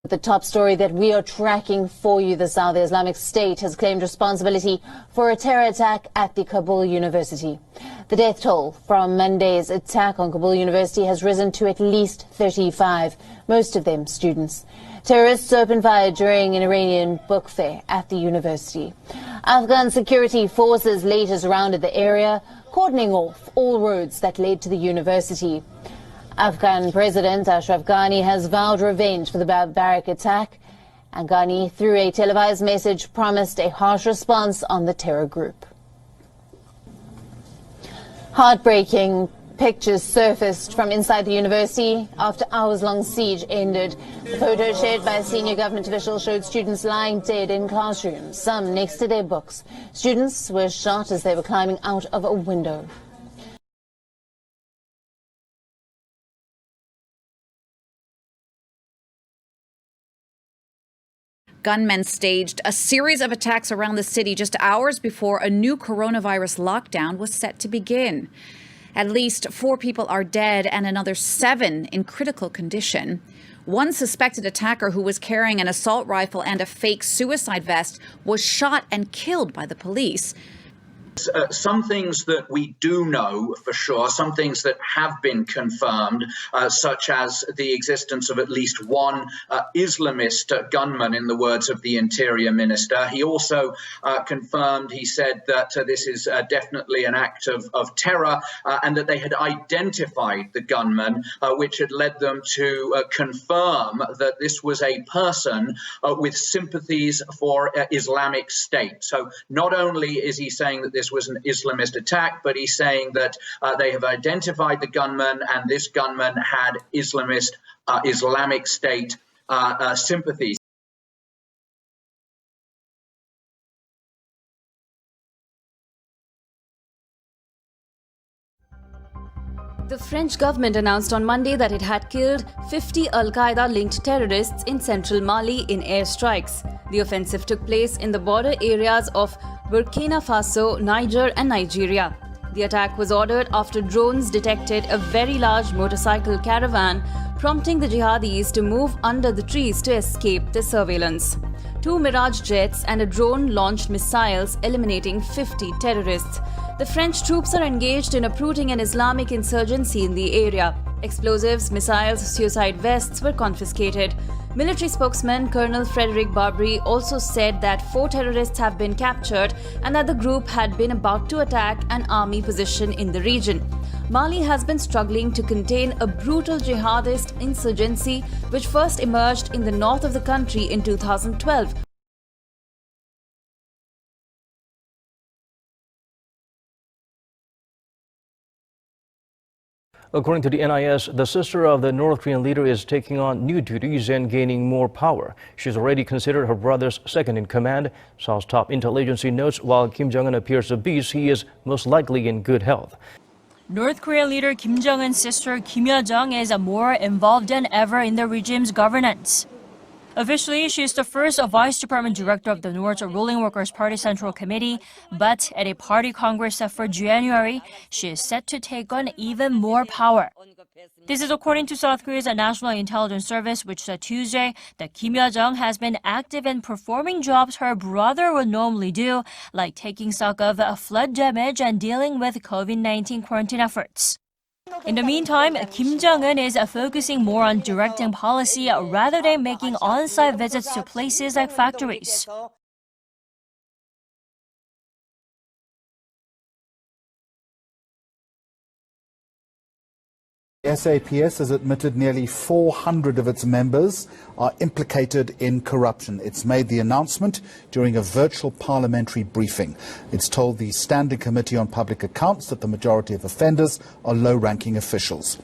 The top story that we are tracking for you this hour: the Islamic State has claimed responsibility for a terror attack at the Kabul University. The death toll from Monday's attack on Kabul University has risen to at least 35, most of them students. Terrorists opened fire during an Iranian book fair at the university. Afghan security forces later surrounded the area, cordoning off all roads that led to the university. Afghan President Ashraf Ghani has vowed revenge for the barbaric attack, and Ghani, through a televised message, promised a harsh response on the terror group. Heartbreaking pictures surfaced from inside the university after hours-long siege ended. The photo shared by a senior government official showed students lying dead in classrooms, some next to their books. Students were shot as they were climbing out of a window. Gunmen staged a series of attacks around the city just hours before a new coronavirus lockdown was set to begin. At least 4 people are dead and another 7 in critical condition. One suspected attacker, who was carrying an assault rifle and a fake suicide vest, was shot and killed by the police. Some things that we do know for sure, some things that have been confirmed, such as the existence of at least one Islamist gunman, in the words of the Interior Minister. He also confirmed, he said that this is definitely an act of terror, and that they had identified the gunman, which had led them to confirm that this was a person with sympathies for Islamic State. So not only is he saying that this was an Islamist attack, but he's saying that they have identified the gunman, and this gunman had Islamist Islamic State sympathies. The French government announced on Monday that it had killed 50 Al-Qaeda-linked terrorists in central Mali in airstrikes. The offensive took place in the border areas of Burkina Faso, Niger and Nigeria. The attack was ordered after drones detected a very large motorcycle caravan, prompting the jihadis to move under the trees to escape the surveillance. 2 Mirage jets and a drone launched missiles, eliminating 50 terrorists. The French troops are engaged in uprooting an Islamic insurgency in the area. Explosives, missiles, suicide vests were confiscated. Military spokesman Colonel Frederick Barbary also said that 4 terrorists have been captured and that the group had been about to attack an army position in the region. Mali has been struggling to contain a brutal jihadist insurgency which first emerged in the north of the country in 2012. According to the NIS, the sister of the North Korean leader is taking on new duties and gaining more power. She's already considered her brother's second in command. Seoul's top intel agency notes while Kim Jong-un appears obese, he is most likely in good health. North Korean leader Kim Jong-un's sister Kim Yo-jong is more involved than ever in the regime's governance. Officially, she is the first Vice Department Director of the North's ruling Workers' Party Central Committee, but at a party congress set for January, she is set to take on even more power. This is according to South Korea's National Intelligence Service, which said Tuesday that Kim Yo-jong has been active in performing jobs her brother would normally do, like taking stock of flood damage and dealing with COVID-19 quarantine efforts. In the meantime, Kim Jong-un is focusing more on directing policy rather than making on-site visits to places like factories. SAPS has admitted nearly 400 of its members are implicated in corruption. It's made the announcement during a virtual parliamentary briefing. It's told the Standing Committee on Public Accounts that the majority of offenders are low-ranking officials.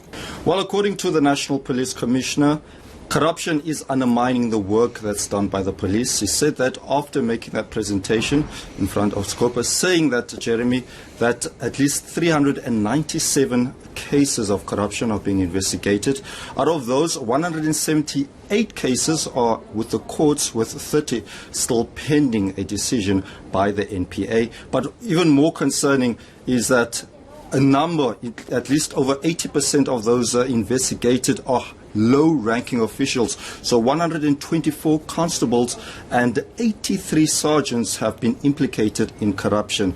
Well, according to the National Police Commissioner, corruption is undermining the work that's done by the police. He said that after making that presentation in front of Scopus, saying that, Jeremy, that at least 397 cases of corruption are being investigated. Out of those, 178 cases are with the courts, with 30 still pending a decision by the NPA. But even more concerning is that a number, at least over 80% of those investigated, are low-ranking officials. So 124 constables and 83 sergeants have been implicated in corruption.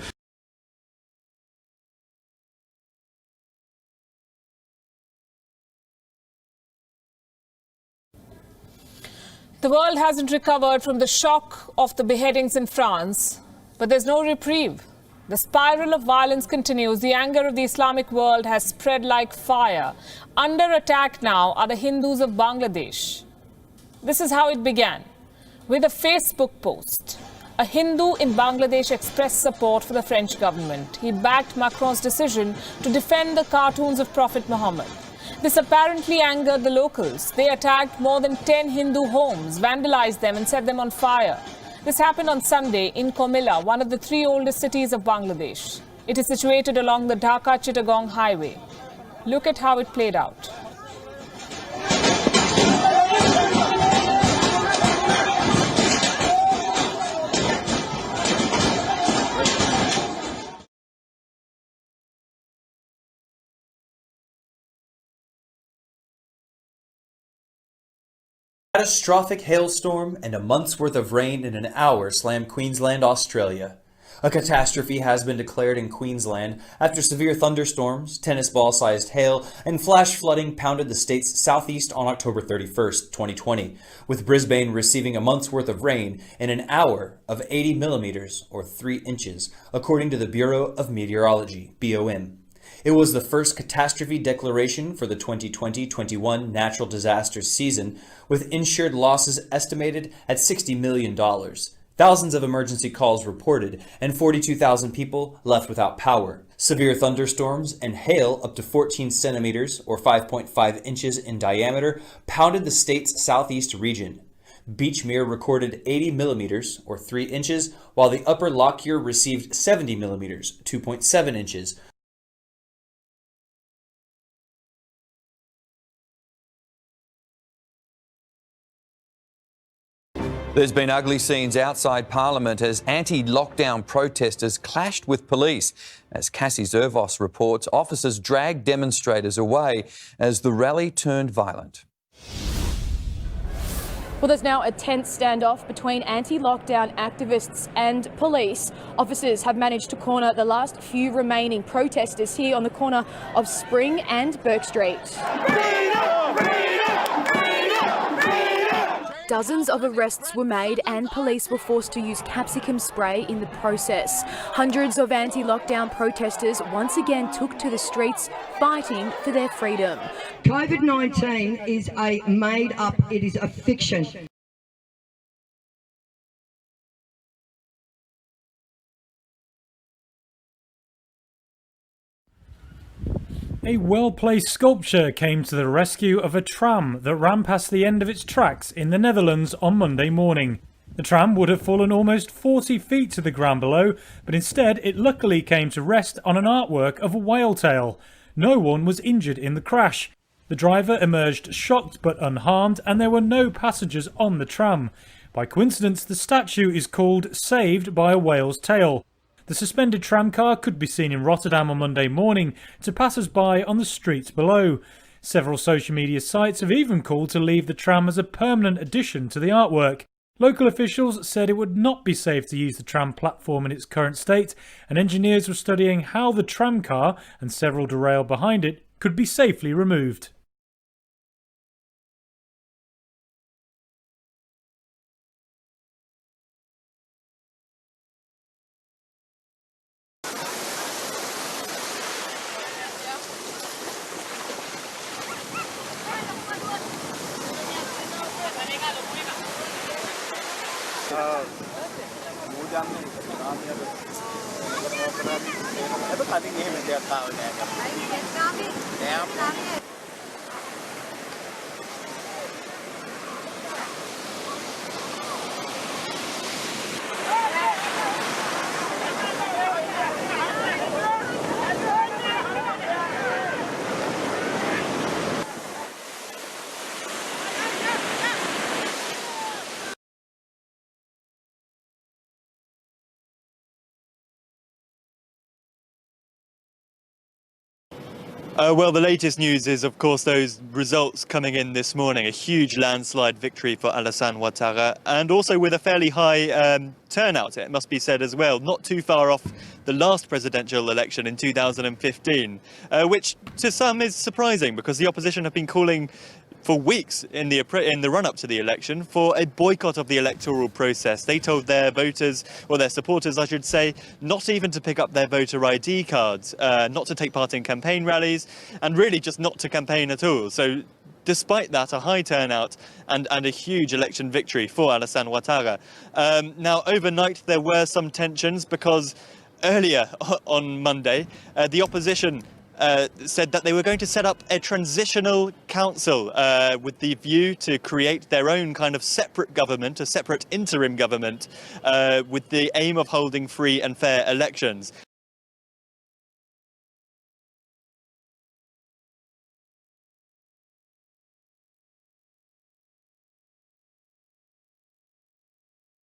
The world hasn't recovered from the shock of the beheadings in France, but there's no reprieve. The spiral of violence continues. The anger of the Islamic world has spread like fire. Under attack now are the Hindus of Bangladesh. This is how it began, with a Facebook post. A Hindu in Bangladesh expressed support for the French government. He backed Macron's decision to defend the cartoons of Prophet Muhammad. This apparently angered the locals. They attacked more than 10 Hindu homes, vandalized them and set them on fire. This happened on Sunday in Comilla, one of the 3 oldest cities of Bangladesh. It is situated along the Dhaka-Chittagong highway. Look at how it played out. A catastrophic hailstorm and a month's worth of rain in an hour slammed Queensland, Australia. A catastrophe has been declared in Queensland after severe thunderstorms, tennis ball-sized hail, and flash flooding pounded the state's southeast on October 31st, 2020, with Brisbane receiving a month's worth of rain in an hour of 80 millimeters or 3 inches, according to the Bureau of Meteorology, BOM. It was the first catastrophe declaration for the 2020-21 natural disasters season, with insured losses estimated at $60 million. Thousands of emergency calls reported, and 42,000 people left without power. Severe thunderstorms and hail up to 14 centimeters or 5.5 inches in diameter pounded the state's southeast region. Beachmere recorded 80 millimeters or 3 inches, while the upper Lockyer received 70 millimeters, 2.7 inches. There's been ugly scenes outside Parliament as anti-lockdown protesters clashed with police. As Cassie Zervos reports, officers dragged demonstrators away as the rally turned violent. Well, there's now a tense standoff between anti-lockdown activists and police. Officers have managed to corner the last few remaining protesters here on the corner of Spring and Burke Street. Dozens of arrests were made and police were forced to use capsicum spray in the process. Hundreds of anti-lockdown protesters once again took to the streets fighting for their freedom. COVID-19 is a made-up, it is a fiction. A well-placed sculpture came to the rescue of a tram that ran past the end of its tracks in the Netherlands on Monday morning. The tram would have fallen almost 40 feet to the ground below, but instead it luckily came to rest on an artwork of a whale tail. No one was injured in the crash. The driver emerged shocked but unharmed, and there were no passengers on the tram. By coincidence, the statue is called Saved by a Whale's Tail. The suspended tramcar could be seen in Rotterdam on Monday morning to passers-by on the streets below. Several social media sites have even called to leave the tram as a permanent addition to the artwork. Local officials said it would not be safe to use the tram platform in its current state, and engineers were studying how the tramcar, and several derailed behind it, could be safely removed. Well, the latest news is, of course, those results coming in this morning. A huge landslide victory for Alassane Ouattara, and also with a fairly high turnout, it must be said as well, not too far off the last presidential election in 2015, which to some is surprising because the opposition have been calling for weeks in the run-up to the election for a boycott of the electoral process. They told their voters, or their supporters I should say, not even to pick up their voter ID cards, not to take part in campaign rallies, and really just not to campaign at all. So despite that, a high turnout and a huge election victory for Alassane Ouattara. Now, overnight there were some tensions because earlier on Monday, the opposition said that they were going to set up a transitional council with the view to create their own kind of separate government, a separate interim government, with the aim of holding free and fair elections.